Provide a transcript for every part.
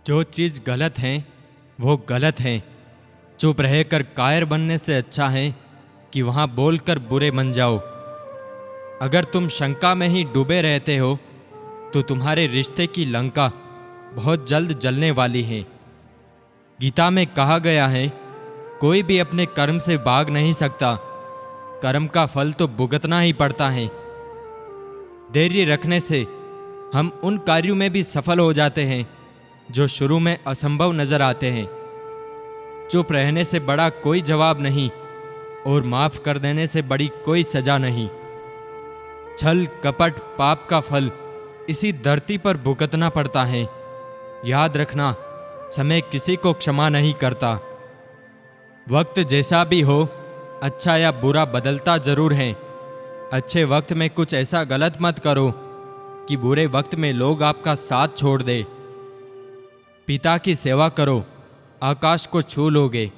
जो चीज़ गलत है वो गलत है। चुप रहकर कायर बनने से अच्छा है कि वहाँ बोलकर बुरे बन जाओ। अगर तुम शंका में ही डूबे रहते हो तो तुम्हारे रिश्ते की लंका बहुत जल्द जलने वाली है। गीता में कहा गया है, कोई भी अपने कर्म से भाग नहीं सकता, कर्म का फल तो भुगतना ही पड़ता है। धैर्य रखने से हम उन कार्यों में भी सफल हो जाते हैं जो शुरू में असंभव नजर आते हैं। चुप रहने से बड़ा कोई जवाब नहीं और माफ कर देने से बड़ी कोई सजा नहीं। छल कपट पाप का फल इसी धरती पर भुगतना पड़ता है। याद रखना, समय किसी को क्षमा नहीं करता। वक्त जैसा भी हो, अच्छा या बुरा बदलता जरूर है। अच्छे वक्त में कुछ ऐसा गलत मत करो कि बुरे वक्त में लोग आपका साथ छोड़ दे। पिता की सेवा करो, आकाश को छू लोगे।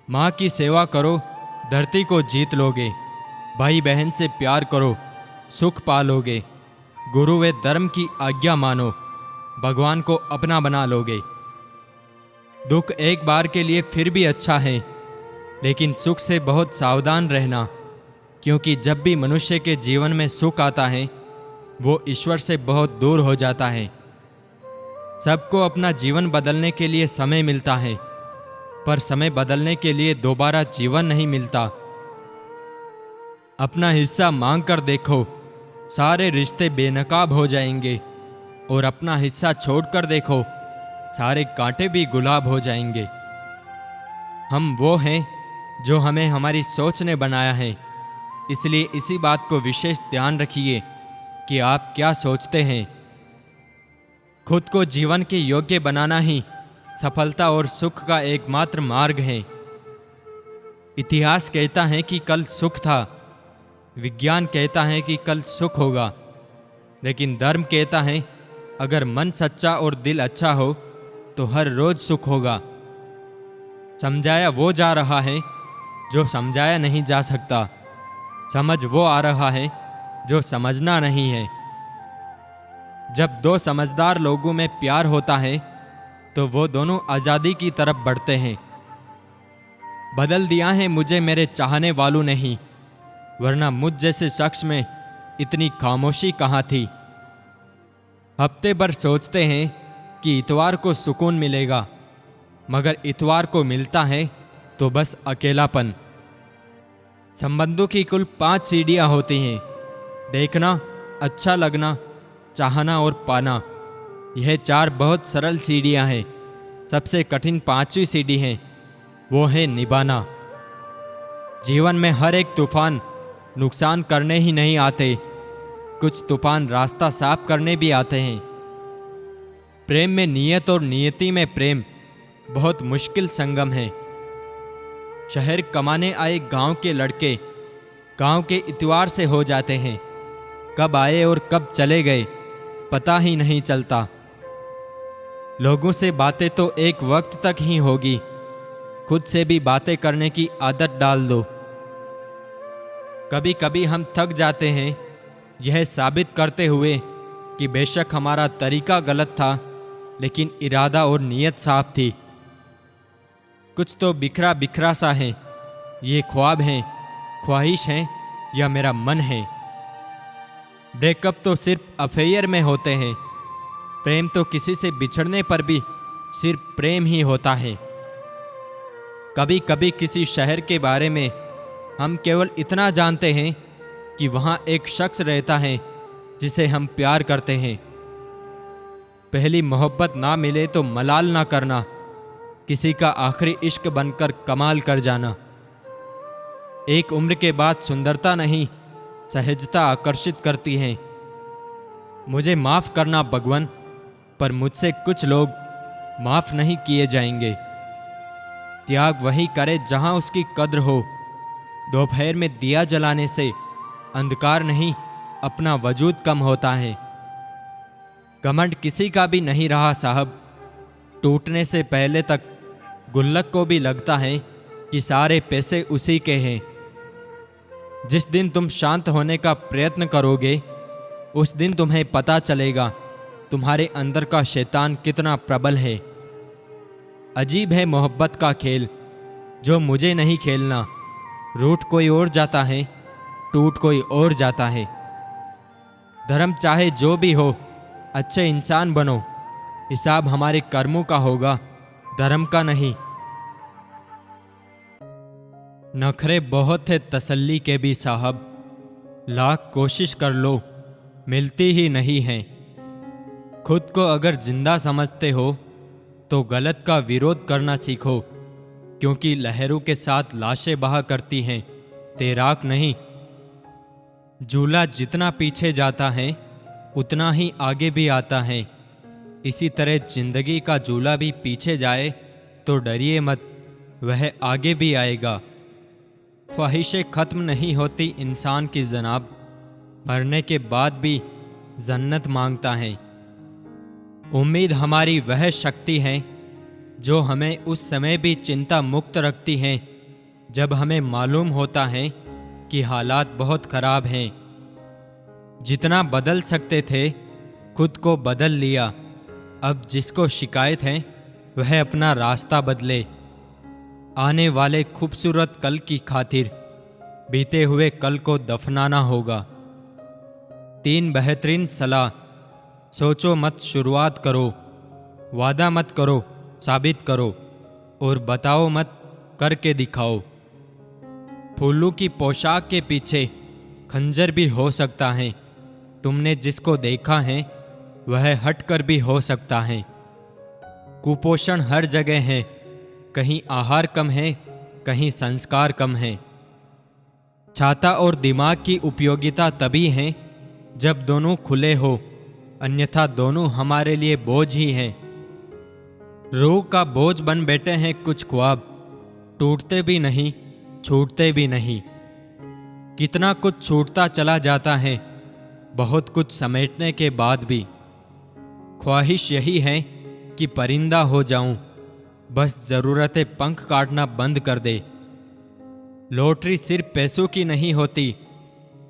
माँ की सेवा करो, धरती को जीत लोगे। भाई बहन से प्यार करो, सुख पालोगे। गुरु व धर्म की आज्ञा मानो, भगवान को अपना बना लोगे। दुख एक बार के लिए फिर भी अच्छा है, लेकिन सुख से बहुत सावधान रहना, क्योंकि जब भी मनुष्य के जीवन में सुख आता है वो ईश्वर से बहुत दूर हो जाता है। सबको अपना जीवन बदलने के लिए समय मिलता है, पर समय बदलने के लिए दोबारा जीवन नहीं मिलता। अपना हिस्सा मांग कर देखो, सारे रिश्ते बेनकाब हो जाएंगे, और अपना हिस्सा छोड़कर देखो, सारे कांटे भी गुलाब हो जाएंगे। हम वो हैं जो हमें हमारी सोच ने बनाया है, इसलिए इसी बात को विशेष ध्यान रखिए कि आप क्या सोचते हैं। खुद को जीवन के योग्य बनाना ही सफलता और सुख का एकमात्र मार्ग है। इतिहास कहता है कि कल सुख था, विज्ञान कहता है कि कल सुख होगा, लेकिन धर्म कहता है अगर मन सच्चा और दिल अच्छा हो तो हर रोज सुख होगा। समझाया वो जा रहा है जो समझाया नहीं जा सकता। समझ वो आ रहा है जो समझना नहीं है। जब दो समझदार लोगों में प्यार होता है तो वो दोनों आज़ादी की तरफ बढ़ते हैं। बदल दिया है मुझे मेरे चाहने वालों ने ही, वरना मुझ जैसे शख्स में इतनी खामोशी कहाँ थी। हफ्ते भर सोचते हैं कि इतवार को सुकून मिलेगा, मगर इतवार को मिलता है तो बस अकेलापन। संबंधों की कुल 5 सीढ़ियाँ होती हैं, देखना, अच्छा लगना, चाहना और पाना। यह 4 बहुत सरल सीढ़ियाँ हैं। सबसे कठिन 5वीं सीढ़ी है, वो है निभाना। जीवन में हर एक तूफान नुकसान करने ही नहीं आते, कुछ तूफान रास्ता साफ करने भी आते हैं। प्रेम में नियत और नियति में प्रेम बहुत मुश्किल संगम है। शहर कमाने आए गांव के लड़के गांव के इतवार से हो जाते हैं। कब आए और कब चले गए पता ही नहीं चलता। लोगों से बातें तो एक वक्त तक ही होगी, खुद से भी बातें करने की आदत डाल दो। कभी कभी हम थक जाते हैं यह साबित करते हुए कि बेशक हमारा तरीका गलत था, लेकिन इरादा और नियत साफ थी। कुछ तो बिखरा बिखरा सा है, ये ख्वाब हैं, ख्वाहिश हैं या मेरा मन है। ब्रेकअप तो सिर्फ अफेयर में होते हैं, प्रेम तो किसी से बिछड़ने पर भी सिर्फ प्रेम ही होता है। कभी कभी किसी शहर के बारे में हम केवल इतना जानते हैं कि वहाँ एक शख्स रहता है जिसे हम प्यार करते हैं। पहली मोहब्बत ना मिले तो मलाल ना करना, किसी का आखिरी इश्क बनकर कमाल कर जाना। एक उम्र के बाद सुंदरता नहीं, सहजता आकर्षित करती है। मुझे माफ करना भगवान, पर मुझसे कुछ लोग माफ नहीं किए जाएंगे। त्याग वही करे जहां उसकी कद्र हो। दोपहर में दिया जलाने से अंधकार नहीं, अपना वजूद कम होता है। घमंड किसी का भी नहीं रहा साहब, टूटने से पहले तक गुल्लक को भी लगता है कि सारे पैसे उसी के हैं। जिस दिन तुम शांत होने का प्रयत्न करोगे, उस दिन तुम्हें पता चलेगा तुम्हारे अंदर का शैतान कितना प्रबल है। अजीब है मोहब्बत का खेल, जो मुझे नहीं खेलना। रूठ कोई और जाता है, टूट कोई और जाता है। धर्म चाहे जो भी हो, अच्छे इंसान बनो। हिसाब हमारे कर्मों का होगा, धर्म का नहीं। नखरे बहुत है तसल्ली के भी साहब, लाख कोशिश कर लो मिलती ही नहीं है। खुद को अगर जिंदा समझते हो तो गलत का विरोध करना सीखो, क्योंकि लहरों के साथ लाशें बहा करती हैं, तैराक नहीं। झूला जितना पीछे जाता है उतना ही आगे भी आता है। इसी तरह जिंदगी का झूला भी पीछे जाए तो डरिए मत, वह आगे भी आएगा। ख्वाहिशें खत्म नहीं होती इंसान की जनाब, मरने के बाद भी जन्नत मांगता है। उम्मीद हमारी वह शक्ति है जो हमें उस समय भी चिंता मुक्त रखती है जब हमें मालूम होता है कि हालात बहुत खराब हैं। जितना बदल सकते थे खुद को बदल लिया। अब जिसको शिकायत है वह अपना रास्ता बदले। आने वाले खूबसूरत कल की खातिर बीते हुए कल को दफनाना होगा। 3 बेहतरीन सलाह। सोचो मत, शुरुआत करो। वादा मत करो, साबित करो। और बताओ मत, करके दिखाओ। फूलों की पोशाक के पीछे खंजर भी हो सकता है। तुमने जिसको देखा है वह हटकर भी हो सकता है। कुपोषण हर जगह है, कहीं आहार कम है, कहीं संस्कार कम है। छाता और दिमाग की उपयोगिता तभी है जब दोनों खुले हो, अन्यथा दोनों हमारे लिए बोझ ही हैं। रूह का बोझ बन बैठे हैं कुछ ख्वाब, टूटते भी नहीं, छूटते भी नहीं। कितना कुछ छूटता चला जाता है, बहुत कुछ समेटने के बाद भी। ख्वाहिश यही है कि परिंदा हो जाऊं, बस जरूरतें पंख काटना बंद कर दे। लॉटरी सिर्फ पैसों की नहीं होती,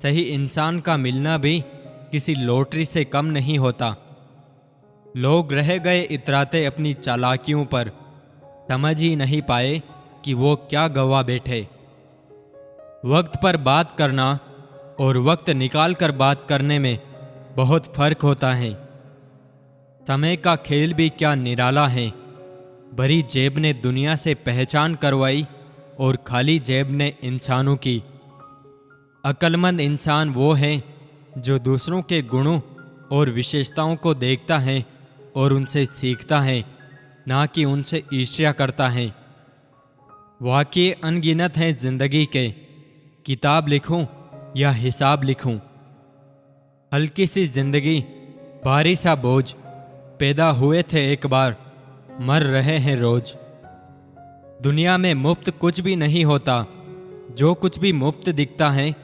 सही इंसान का मिलना भी किसी लॉटरी से कम नहीं होता। लोग रह गए इतराते अपनी चालाकियों पर, समझ ही नहीं पाए कि वो क्या गवा बैठे। वक्त पर बात करना और वक्त निकाल कर बात करने में बहुत फर्क होता है। समय का खेल भी क्या निराला है। भरी जेब ने दुनिया से पहचान करवाई और खाली जेब ने इंसानों की। अक्लमंद इंसान वो है जो दूसरों के गुणों और विशेषताओं को देखता है और उनसे सीखता है, ना कि उनसे ईर्ष्या करता है। वाक़ये अनगिनत हैं जिंदगी के, किताब लिखूं या हिसाब लिखूं। हल्की सी जिंदगी, भारी सा बोझ। पैदा हुए थे एक बार, मर रहे हैं रोज। दुनिया में मुफ्त कुछ भी नहीं होता। जो कुछ भी मुफ्त दिखता है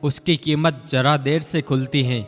उसकी कीमत जरा देर से खुलती है।